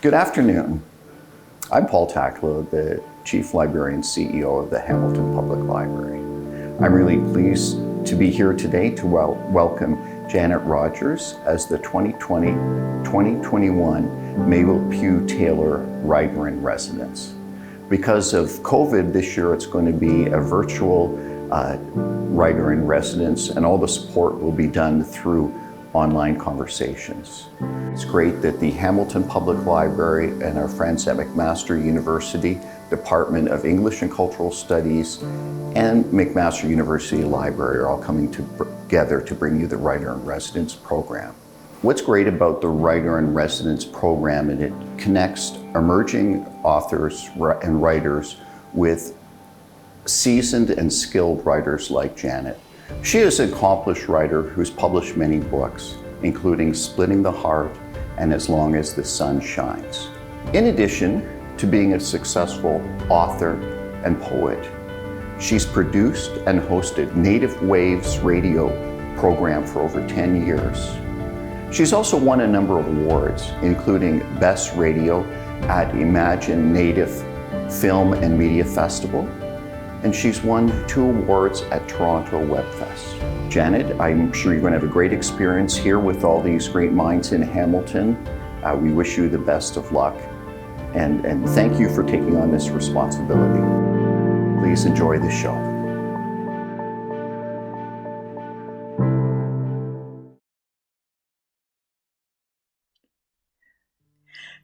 Good afternoon. I'm Paul Takala, the Chief Librarian CEO of the Hamilton Public Library. I'm really pleased to be here today to welcome Janet Rogers as the 2020-2021 Mabel Pugh Taylor Writer-in-Residence. Because of COVID this year, it's going to be a virtual Writer-in-Residence, and all the support will be done through online conversations. It's great that the Hamilton Public Library and our friends at McMaster University, Department of English and Cultural Studies, and McMaster University Library are all coming together to bring you the Writer-in-Residence program. What's great about the Writer-in-Residence program is it connects emerging authors and writers with seasoned and skilled writers like Janet. She is an accomplished writer who's published many books, including Splitting the Heart and As Long as the Sun Shines. In addition to being a successful author and poet, she's produced and hosted Native Waves radio program for over 10 years. She's also won a number of awards, including Best Radio at Imagine Native Film and Media Festival, and she's won 2 awards at Toronto Web Fest. Janet, I'm sure you're going to have a great experience here with all these great minds in Hamilton. We wish you the best of luck, and thank you for taking on this responsibility. Please enjoy the show.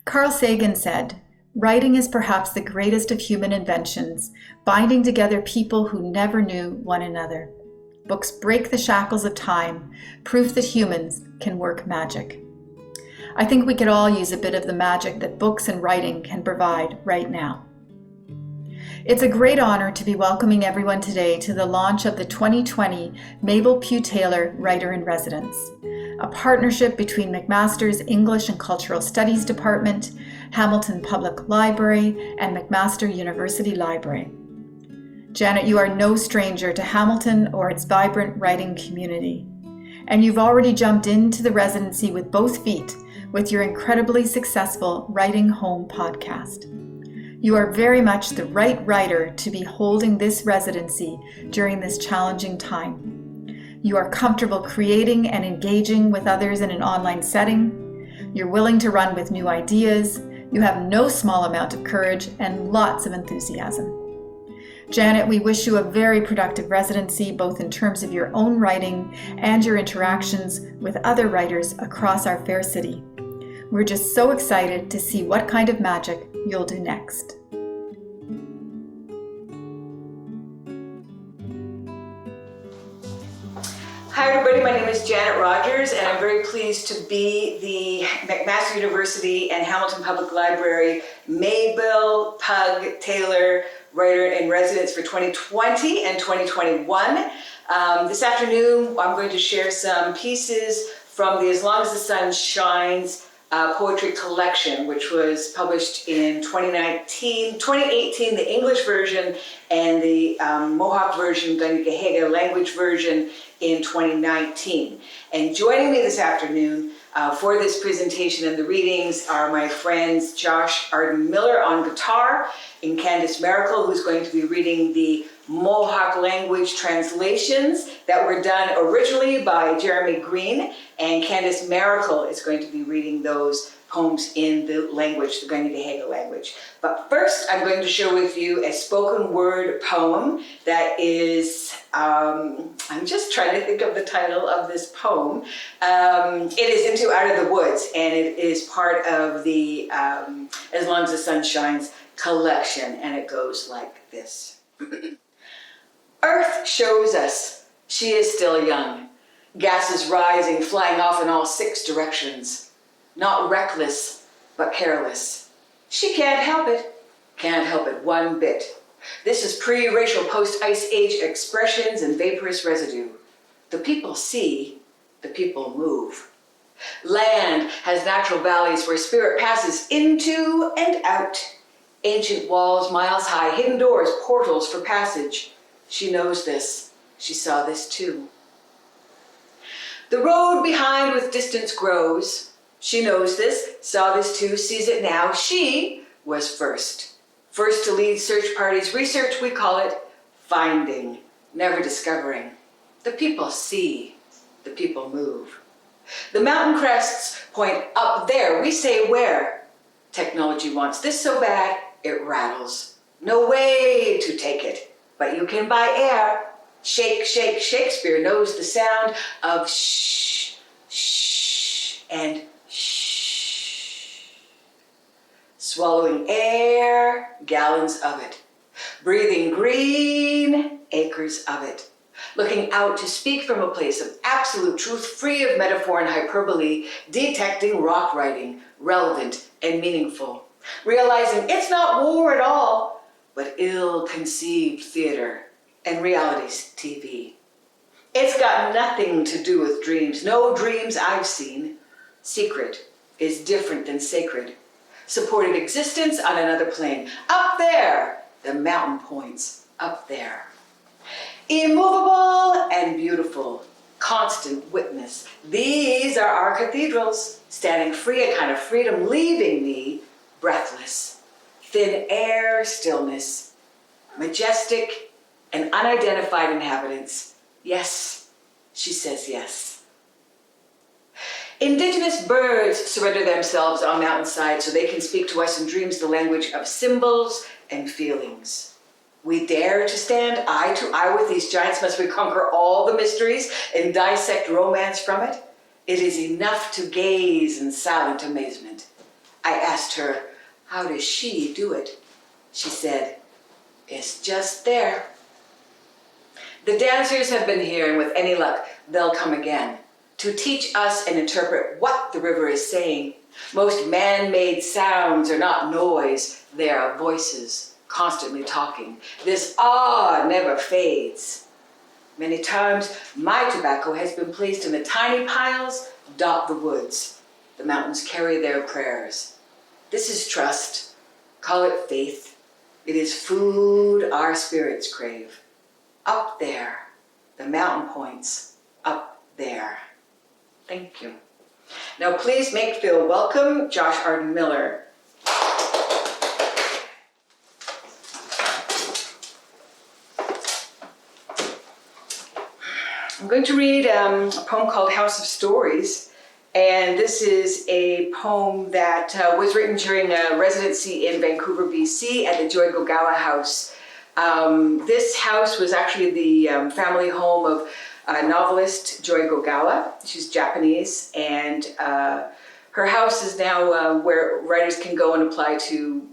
Carl Sagan said, "Writing is perhaps the greatest of human inventions, binding together people who never knew one another. Books break the shackles of time, proof that humans can work magic." I think we could all use a bit of the magic that books and writing can provide right now. It's a great honor to be welcoming everyone today to the launch of the 2020 Mabel Pugh Taylor Writer-in-Residence, a partnership between McMaster's English and Cultural Studies Department, Hamilton Public Library, and McMaster University Library. Janet, you are no stranger to Hamilton or its vibrant writing community, and you've already jumped into the residency with both feet with your incredibly successful Writing Home podcast. You are very much the right writer to be holding this residency during this challenging time. You are comfortable creating and engaging with others in an online setting. You're willing to run with new ideas. You have no small amount of courage and lots of enthusiasm. Janet, we wish you a very productive residency, both in terms of your own writing and your interactions with other writers across our fair city. We're just so excited to see what kind of magic you'll do next. Hi everybody, my name is Janet Rogers and I'm very pleased to be the McMaster University and Hamilton Public Library Mabel Pugh Taylor Writer-in-Residence for 2020 and 2021. This afternoon I'm going to share some pieces from the As Long as the Sun Shines poetry collection, which was published in 2018, the English version, and the Mohawk version, the language version in 2019. And joining me this afternoon for this presentation and the readings are my friends Joshua Arden Miller on guitar and Candace Maracle, who's going to be reading the Mohawk language translations that were done originally by Jeremy Green, and Candace Maracle is going to be reading those poems in the language, the Ganyagahega language. But first, I'm going to share with you a spoken word poem that is, I'm just trying to think of the title of this poem. It is Into Out of the Woods, and it is part of the As Long as the Sun Shines collection, and it goes like this. Earth shows us she is still young. Gases rising, flying off in all 6 directions. Not reckless, but careless. She can't help it one bit. This is pre-racial post-ice age expressions and vaporous residue. The people see, the people move. Land has natural valleys where spirit passes into and out. Ancient walls miles high, hidden doors, portals for passage. She knows this. She saw this too. The road behind with distance grows. She knows this, saw this too, sees it now. She was first. First to lead search parties' research, we call it finding, never discovering. The people see, the people move. The mountain crests point up there, we say where. Technology wants this so bad, it rattles. No way to take it, but you can buy air. Shake, shake, Shakespeare knows the sound of shh, shh, and shh. Swallowing air, gallons of it. Breathing green, acres of it. Looking out to speak from a place of absolute truth, free of metaphor and hyperbole, detecting rock writing, relevant and meaningful. Realizing it's not war at all, but ill-conceived theater and reality's TV. It's got nothing to do with dreams. No dreams I've seen. Secret is different than sacred. Supported existence on another plane. Up there, the mountain points up there. Immovable and beautiful, constant witness. These are our cathedrals, standing free, a kind of freedom, leaving me breathless. Thin air, stillness, majestic and unidentified inhabitants. Yes, she says yes. Indigenous birds surrender themselves on mountainside so they can speak to us in dreams the language of symbols and feelings. We dare to stand eye to eye with these giants. Must we conquer all the mysteries and dissect romance from it? It is enough to gaze in silent amazement. I asked her, how does she do it? She said, it's just there. The dancers have been here, and with any luck, they'll come again to teach us and interpret what the river is saying. Most man-made sounds are not noise, they are voices. Constantly talking. This never fades. Many times my tobacco has been placed in the tiny piles dot the woods. The mountains carry their prayers. This is trust. Call it faith. It is food our spirits crave. Up there, the mountain points, up there. Thank you. Now please make feel welcome Josh Arden Miller. I'm going to read a poem called House of Stories, and this is a poem that was written during a residency in Vancouver, BC at the Joy Gogawa House. This house was actually the family home of novelist Joy Gogawa. She's Japanese, and her house is now where writers can go and apply to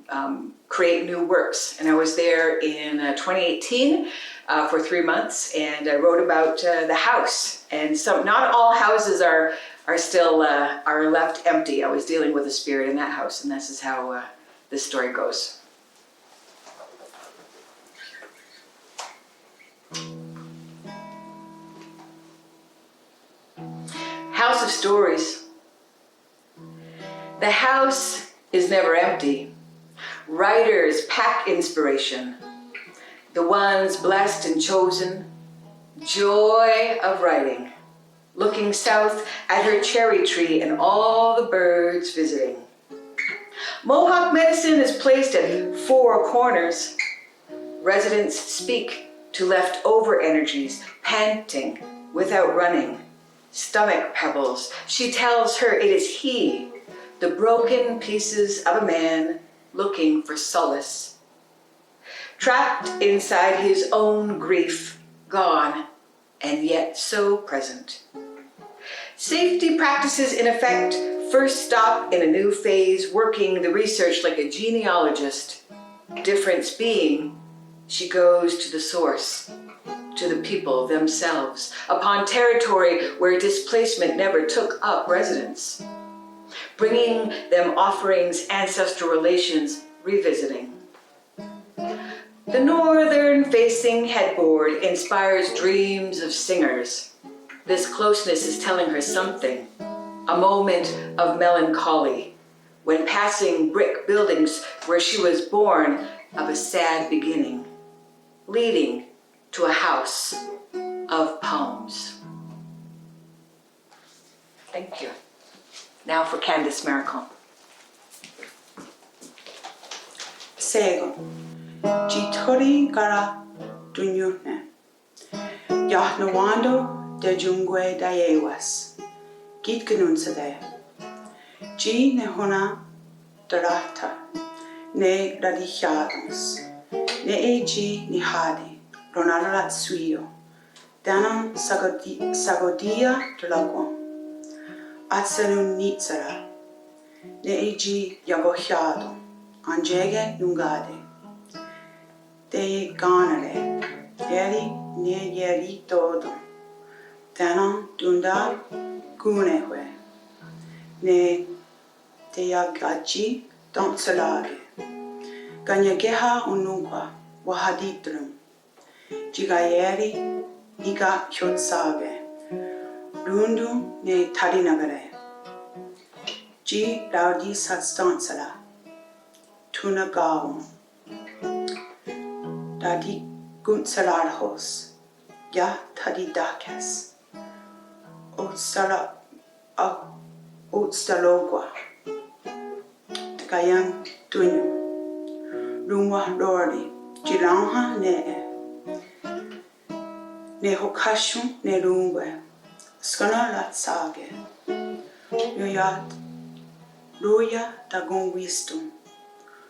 create new works. And I was there in 2018 for 3 months, and I wrote about the house. And so not all houses are still are left empty. I was dealing with a spirit in that house, and this is how this story goes. House of Stories. The house is never empty. Writers pack inspiration. The ones blessed and chosen. Joy of writing. Looking south at her cherry tree and all the birds visiting. Mohawk medicine is placed at 4 corners. Residents speak to leftover energies, panting without running. Stomach pebbles. She tells her it is he, the broken pieces of a man looking for solace. Trapped inside his own grief, gone, and yet so present. Safety practices in effect, first stop in a new phase, working the research like a genealogist. Difference being, she goes to the source, to the people themselves, upon territory where displacement never took up residence. Bringing them offerings, ancestral relations, revisiting. The northern-facing headboard inspires dreams of singers. This closeness is telling her something, a moment of melancholy, when passing brick buildings where she was born of a sad beginning, leading to a house of poems. Thank you. Now for Candace Maracle. Sego, Jitori Gara Dunyune, Yahnawando de Jungwe Dayewas, Git Genunsade, G Nehona Dorata, Ne Radichadons, Ne Eg Nihadi, Ronaralat Suio, Danon Sagodia Delago, Atselun Nitzara, Ne Eg Yagochado, Angege Nungade, De Ganare, Eri Ne Yeri Todo, Danon Dunda Gunehwe, Ne Deyagaji Don Salage, Ganyageha Ununqua, Wahaditrum, Jigayeri Iga Kyotsage, Rundu Ne Tarinagare, Ji Raudi Satstansala, Tuna Gawon, Dadi Gunsalarhos, Ya Tadidakes, Otstalogua, Tkayan Dunyu, Rumwa Lordi, Jilanga Ne Hokashu Ne Rungwe, Skana Latsage, Yoyat, Ruya Dagon Wisdom,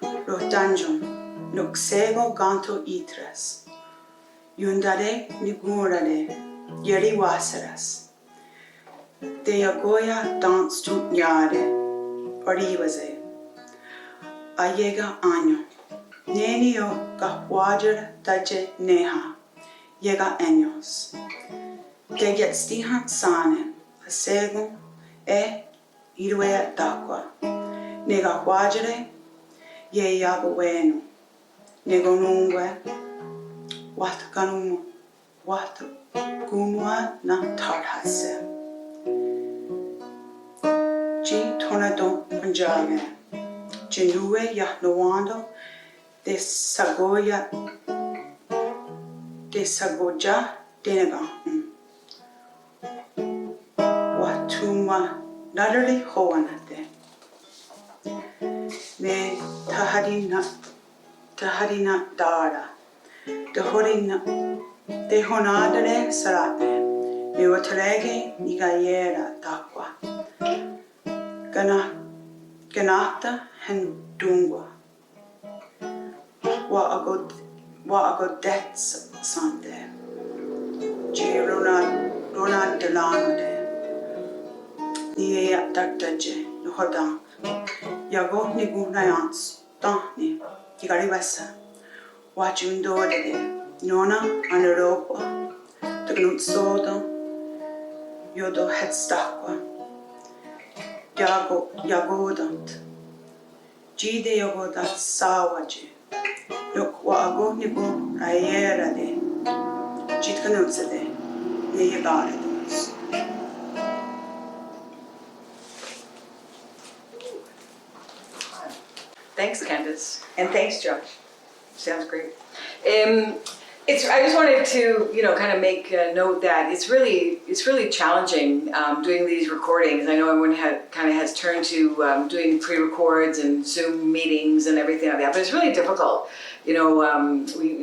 Rotanjum, Nuxego Ganto Itres, Yundare Nigurade, Yeri Wasaras, Deagoya Dance to Nyade, Orivaze, Ayega Año, Nenio Gahwajer Daje Neha, Yega Años, Degetstihan Sane, Asego, Irwe Dakwa, Nega Wajere, Ye Yagoeno, Negonungwe, Watganum, Watgunwa na Tarhase. Ji Tonado Punjabe, Jinue Yahnawando, De Sagoja Denaga, Watuma Nadali Hoanate, Me Tahadina Dara, De Honadere Sarate, Me Waterege Nigayera Dakwa, Ganata Hendungwa, Wa Agodets Sante, G. Ronald Delano de Nia Dactaje, Nohodan, Yago Nigunayans, Dani, Yigarivasa, Wachundo de Nona, Anaropa, Tagnut Sodo, Yodo Headstakwa, Yagodant, G. de Yagodat Sawaji, Yok wa ago nibu rayera de, Jitkanutsa de, Neyagaradus. Thanks, Candace, and thanks, Josh. Sounds great. I just wanted to, kind of make a note that it's really challenging doing these recordings. I know everyone has turned to doing pre-records and Zoom meetings and everything like that, but it's really difficult. We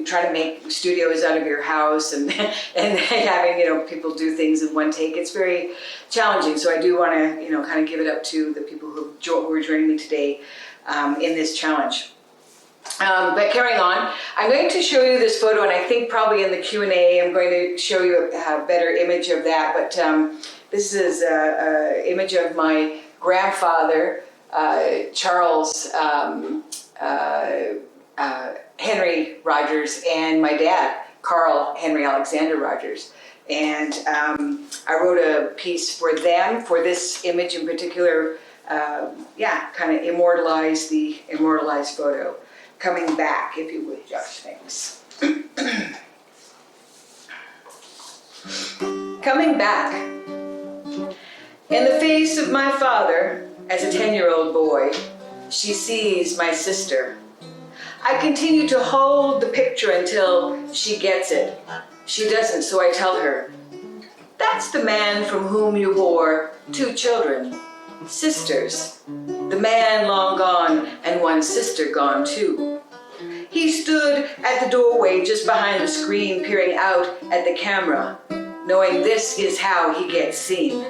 try to make studios out of your house and having people do things in one take. It's very challenging. So I do want to kind of give it up to the people who are joining me today in this challenge. But carrying on, I'm going to show you this photo, and I think probably in the Q&A I'm going to show you a better image of that. But this is an image of my grandfather, Charles Henry Rogers, and my dad, Carl Henry Alexander Rogers. And I wrote a piece for them, for this image in particular, kind of immortalize the immortalized photo. Coming back, if you would, Josh, thanks. Coming back. In the face of my father, as a 10-year-old boy, she sees my sister. I continue to hold the picture until she gets it. She doesn't, so I tell her, "That's the man from whom you bore 2 children. sisters. The man long gone and one sister gone too. He stood at the doorway just behind the screen, peering out at the camera, knowing this is how he gets seen.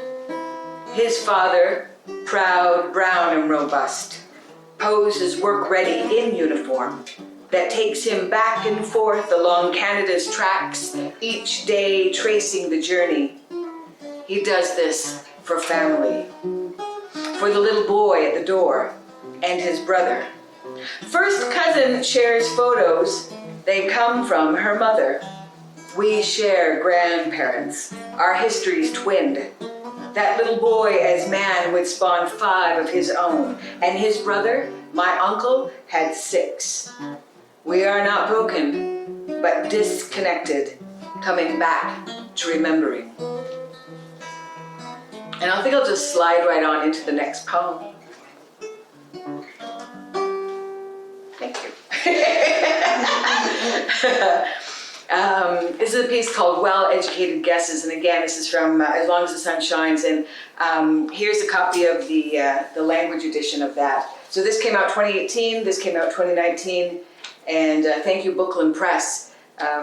His father, proud, brown and robust, poses work-ready in uniform that takes him back and forth along Canada's tracks, each day tracing the journey. He does this for family, for the little boy at the door and his brother. First cousin shares photos. They come from her mother. We share grandparents, our histories twinned. That little boy as man would spawn 5 of his own, and his brother, my uncle, had 6. We are not broken, but disconnected, coming back to remembering. And I think I'll just slide right on into the next poem. Thank you. This is a piece called Well-Educated Guesses, and again, this is from As Long as the Sun Shines, and here's a copy of the language edition of that. So this came out 2018, this came out 2019, and thank you Bookland Press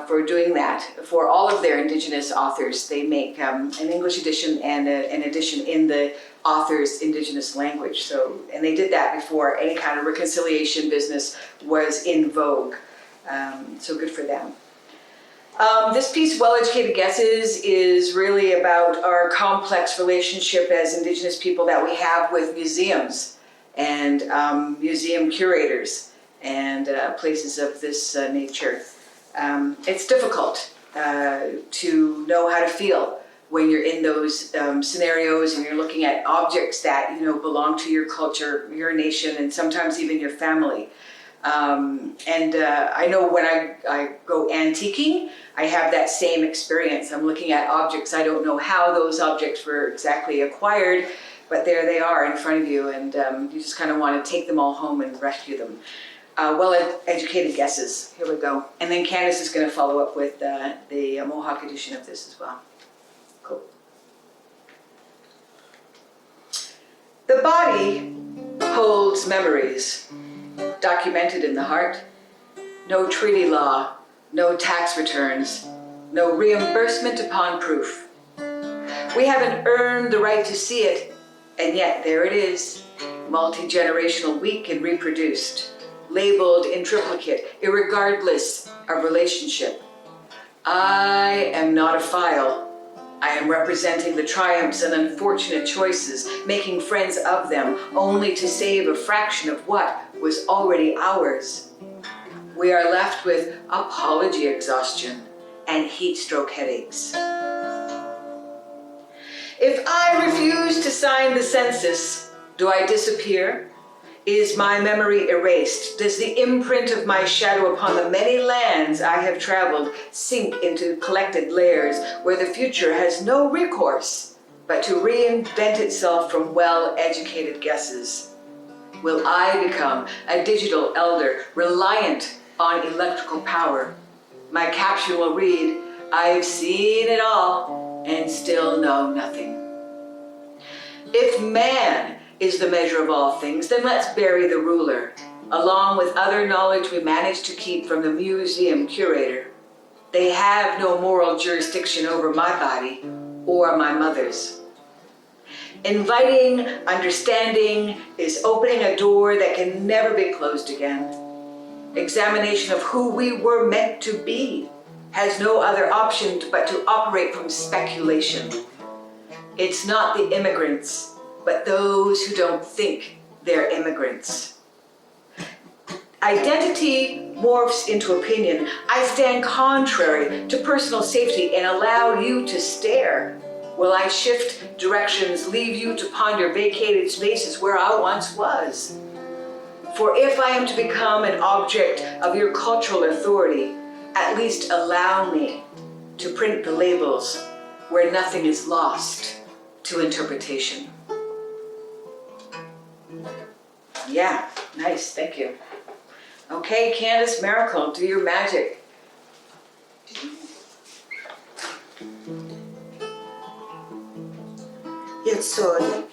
for doing that. For all of their Indigenous authors, they make an English edition and an edition in the author's Indigenous language. So, and they did that before any kind of reconciliation business was in vogue. So good for them. This piece, Well-Educated Guesses, is really about our complex relationship as Indigenous people that we have with museums and museum curators and places of this nature. It's difficult to know how to feel when you're in those scenarios and you're looking at objects that belong to your culture, your nation, and sometimes even your family. I know when I go antiquing, I have that same experience. I'm looking at objects. I don't know how those objects were exactly acquired, but there they are in front of you, and you just kind of want to take them all home and rescue them. Well-Educated Guesses. Here we go. And then Candace is going to follow up with the Mohawk edition of this as well. Cool. The body holds memories, documented in the heart. No treaty law, no tax returns, no reimbursement upon proof. We haven't earned the right to see it, and yet there it is, multi-generational, weak and reproduced, labeled in triplicate, irregardless of relationship. I am not a file. I am representing the triumphs and unfortunate choices, making friends of them, only to save a fraction of what was already ours. We are left with apology exhaustion and heat stroke headaches. If I refuse to sign the census, do I disappear? Is my memory erased? Does the imprint of my shadow upon the many lands I have traveled sink into collected layers where the future has no recourse but to reinvent itself from well-educated guesses? Will I become a digital elder reliant on electrical power? My caption will read, I've seen it all and still know nothing. If man is the measure of all things, then let's bury the ruler, along with other knowledge we managed to keep from the museum curator. They have no moral jurisdiction over my body or my mother's. Inviting understanding is opening a door that can never be closed again. Examination of who we were meant to be has no other option but to operate from speculation. It's not the immigrants, but those who don't think they're immigrants. Identity morphs into opinion. I stand contrary to personal safety and allow you to stare. Will I shift directions, leave you to ponder vacated spaces where I once was? For if I am to become an object of your cultural authority, at least allow me to print the labels where nothing is lost to interpretation. Yeah, nice, thank you. Okay, Candace Maracle, do your magic. Yetsod.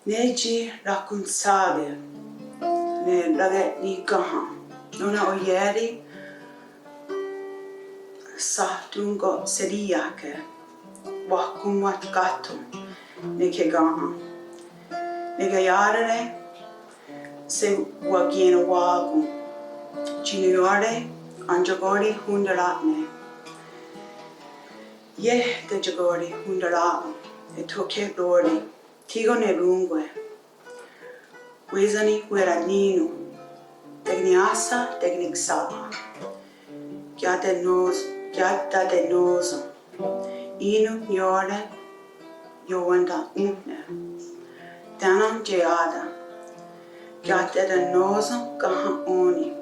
Neji rakun sage. Ne lage ni gaha. Nona oyeri sa tungo seriake. Wakumwat gato. Ne ke gaha. Ne gayare se wagina wagu. Juniore anjagori hundaratne. Ye de jagori hundaratne. E toke lori. Tigo ne rungwe. Wezani wera nino. Tegni asa, tegni saa. Gyata de nozo. Inu yore. Yowanda unne. Danam jeada. Gyata de nozo gaha oni.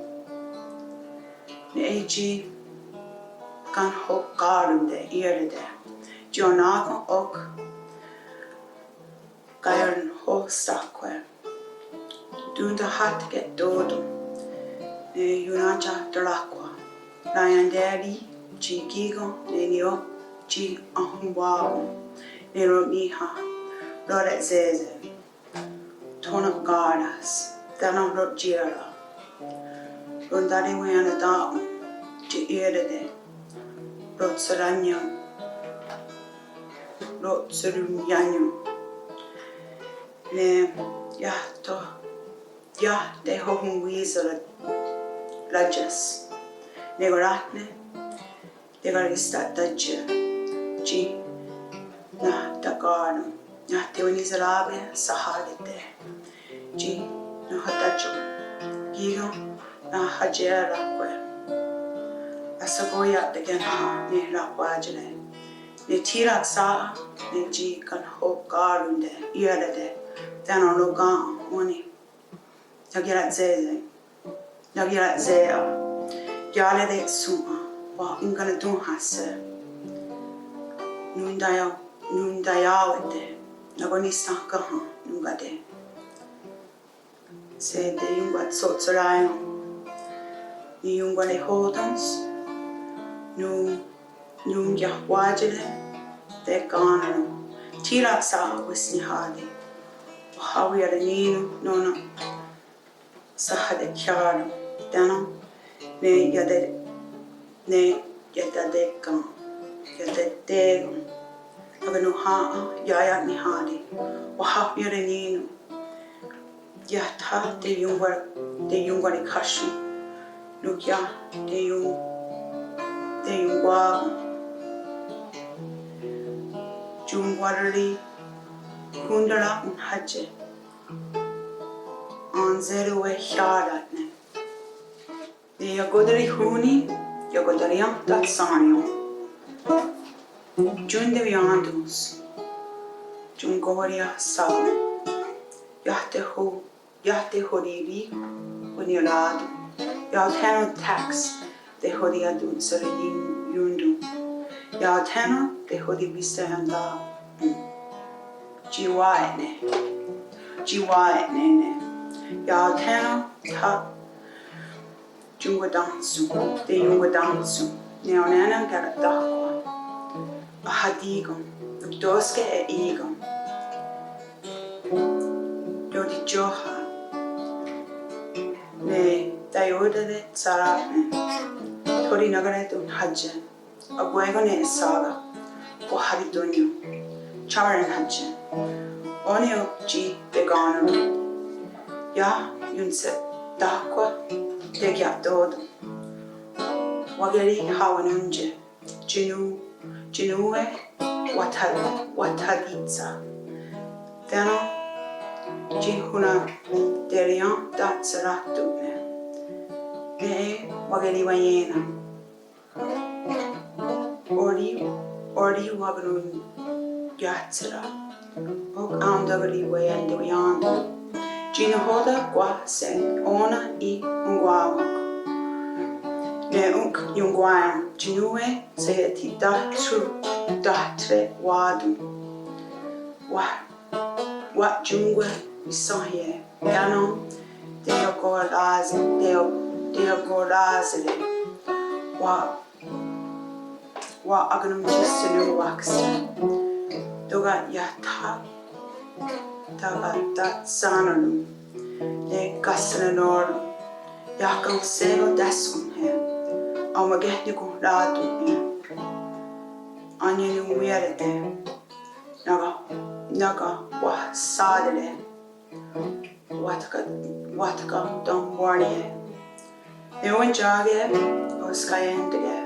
Neji kan hokkarunde iride. Jonago ok. Gairen hostakwe. Dunda hatke dodo. Ne yunaja drakwa. Nayanderi ji gigo ne nio ji ahumwago. Ne roniha. Lore zeze. Tona gardas. Dana rojira. Rondari weyana dao. Ji iride. Rotsaranyo. Rotsaruyanyo. Ne de hogun weasel lajas. Negoratne. Negarista dajja. Ji na tagarno. Na teonizalabe sahagete. Ji na hatacho. Gigo na hajera kwe. Asagoya again ha ne rakwajale. Ne tirak saa ne ji kan hokkarunde irade. Dano logan oni. Yagirat zeze. Yagirat zea. Yale de suma. Wa ungana dun hase. Nundayawete. Nagonista kaha nungade. Se de yungat sotsarayo. Ni yungane hodans. Nungya wajile. De ganano. Tirak saa wisni hadi. Hawiyara nino nona. Sahade kyaro. Dano. Ne yada kan. Yada dego. Agano haa. Yaya ni hadi. Wahawiyara nino. Yata de yungwari kashu. Nukya de yungwago. Jungwarali. Hundara unhaje. Anzeruwe hyaratne. De yagodari huni. Yagodariam tatsanyo. Junde yandus. Jungoria saw. Yahte horiri. Unirado. Yautano tax. De horiadun serenin yundu. Yautano de horibisanda. Jiwaene ne. Yautano ta. Jungadansu. De yungadansu. Neonana garadakwa. Ahadigum. Doske e igum. Yodi joha. Ne dayoda de tsarapne. Tori nagare dun hajjen. Aguego ne saga. Wahari dunyo. Chamaran hajjen. Onio ji vegano. Ya yunse dakwa. Degya dodo. Wageri hawanunje. Jinue wataditsa. Dano jihuna derian datsaratune. Ne wageri wayena. Ori wagrun yatsara. Og andagari wayendo yando. Jina hoda kwa se ona I ungwawak. Ne unk yungwayam. Jinue se ti datre wadu. Wa jungwe isohye. Dano deogorazere. Wa agnum jistenu wakse. Doga yata Taga dat sananum, ne gasananorum, yakang sego desum he, amagetnikum latum he, anyanum wearete, naga wa sadele, wataka dom warnie, ne winjage, oskayendige,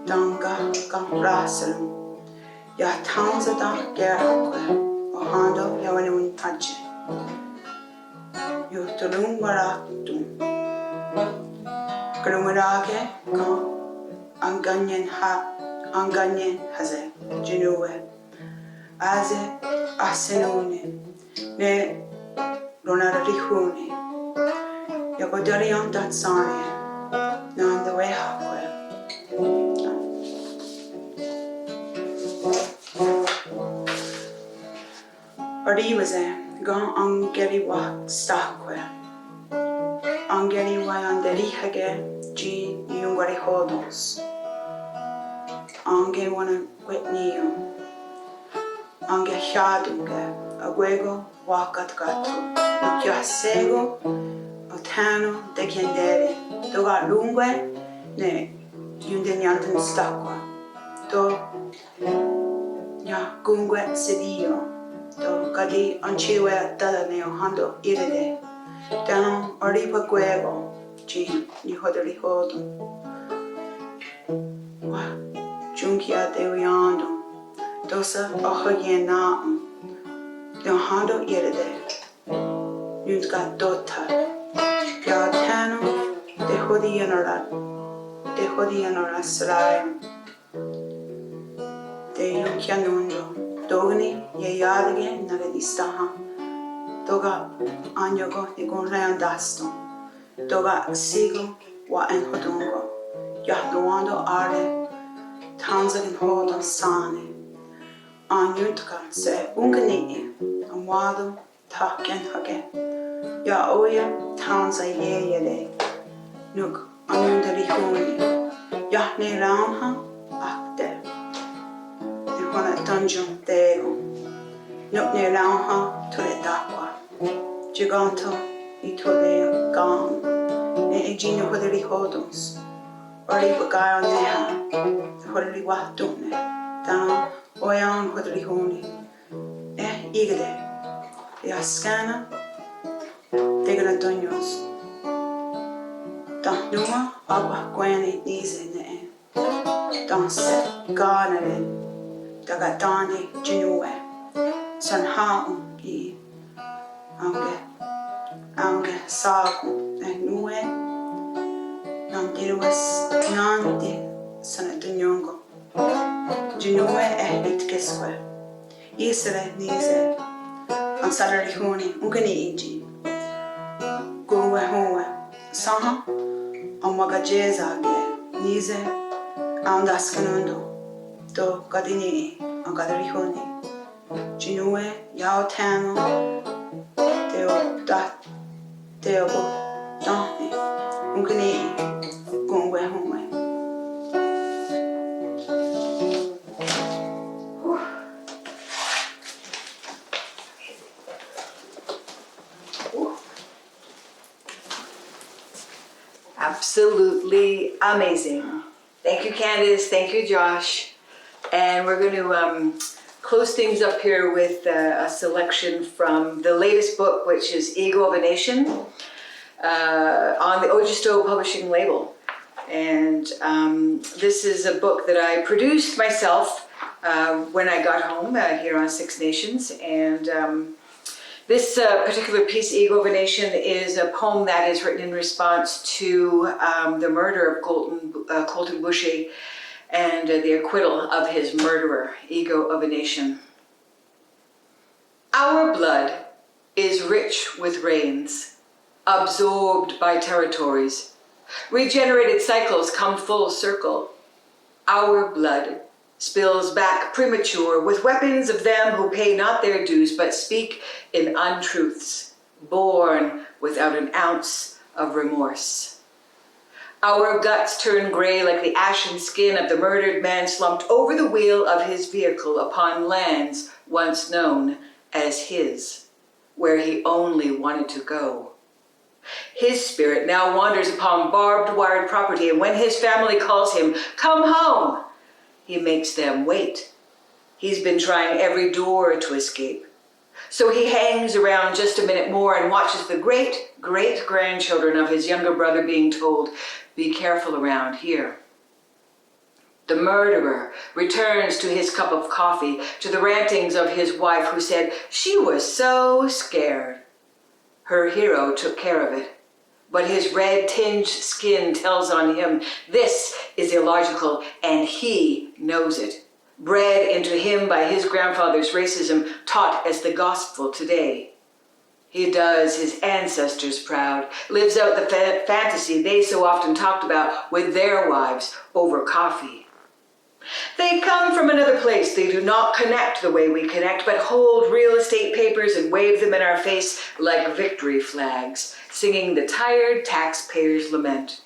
danga gang rasalum, ya tanza da gerakwe, ohando yawanun taje. Yo tulung maratum. Kalumarake ka anganyen haze jinuwe. Aze asenune ne ronarihune. Yakodari on that sane. Nan the way hakwe. Oriwaze gan angeri wa stakwe. Angeri wa anderi hage ji yungari hodons. Ange wana kwetniyo. Ange hiaduge agwego wakat gatu. Nukya sego otano dekiendere. Doga lungwe ne yundenyanten stakwa. Do nya gungwe sedio. Do kadi anchiwe dada neo hando irede. Dano oripa guego ji ni hodari hodo. Wa junkia dewiando. Dosa ohoye naam. No hando irede. Yuntka dota. Ya tano de hodiyanora sarai. De yunkia nundo. Dogni ye yadige nagadistaha. Doga anyogo nigon leandasto. Doga sigo wa en hodungo. Yahduando are. Tanzagin hodon sane. Anyuntka se ungani. Amwado taken hage. Ya oya tanza ye yede. Nuk anyundari honi. Yahne raunha akde. Hona dungeon deo. Nuk ne launha tole dakwa. Giganto I tole gam. Ne egino hoderi hodons. Ori bagayo neha. Hoderi wahdune. Dano oyan hoderi honi. Igede. Ya skana. Degana dungeons. Dan numa agwa gwene nize ne. Dan se ganere. Daga dani jinuwe. San haun I ange sagu nuwe. Nam dirwas nandi sana dunyongo. Jinuwe itkeswe. Isere nize. An salari huni ungani iji. Gungwe huwe. Saha. Amaga jeza ge. Nize. Andas kanundo. Do gadini angadari huni. Jinuwe yao tano. Deo bo dani. Ungani gungwe huwe. Absolutely amazing. Thank you, Candace. Thank you, Josh. And we're going to close things up here with a selection from the latest book, which is Ego of a Nation, on the Ojisto Publishing label. And this is a book that I produced myself when I got home here on Six Nations. And this particular piece, Ego of a Nation, is a poem that is written in response to the murder of Colton Bushy and the acquittal of his murderer, Ego of a Nation. Our blood is rich with rains, absorbed by territories. Regenerated cycles come full circle. Our blood spills back premature with weapons of them who pay not their dues but speak in untruths, born without an ounce of remorse. Our guts turn gray like the ashen skin of the murdered man slumped over the wheel of his vehicle upon lands once known as his, where he only wanted to go. His spirit now wanders upon barbed-wired property, and when his family calls him, "Come home," he makes them wait. He's been trying every door to escape. So he hangs around just a minute more and watches the great-great-grandchildren of his younger brother being told, "Be careful around here." The murderer returns to his cup of coffee, to the rantings of his wife who said she was so scared. Her hero took care of it, but his red-tinged skin tells on him this is illogical, and he knows it. Bred into him by his grandfather's racism, taught as the gospel today. He does his ancestors proud, lives out the fantasy they so often talked about with their wives over coffee. They come from another place. They do not connect the way we connect, but hold real estate papers and wave them in our face like victory flags, singing the tired taxpayer's lament.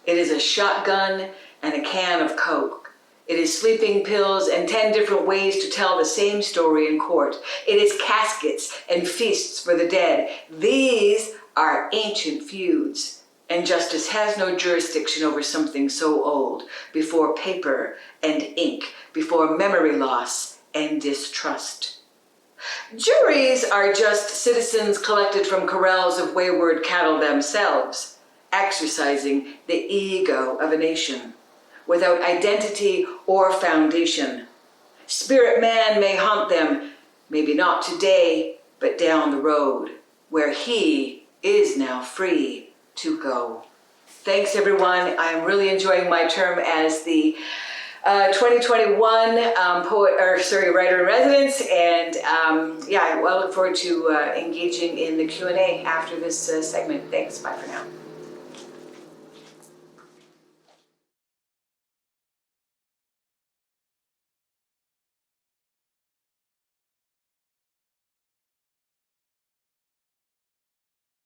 It is a shotgun and a can of Coke. It is sleeping pills and 10 different ways to tell the same story in court. It is caskets and feasts for the dead. These are ancient feuds. And justice has no jurisdiction over something so old, before paper and ink, before memory loss and distrust. Juries are just citizens collected from corrals of wayward cattle themselves, exercising the ego of a nation, without identity or foundation. Spirit man may haunt them, maybe not today, but down the road, where he is now free to go. Thanks, everyone. I'm really enjoying my term as the 2021 Writer-in-Residence, and I look forward to engaging in the Q&A after this segment. Thanks. Bye for now.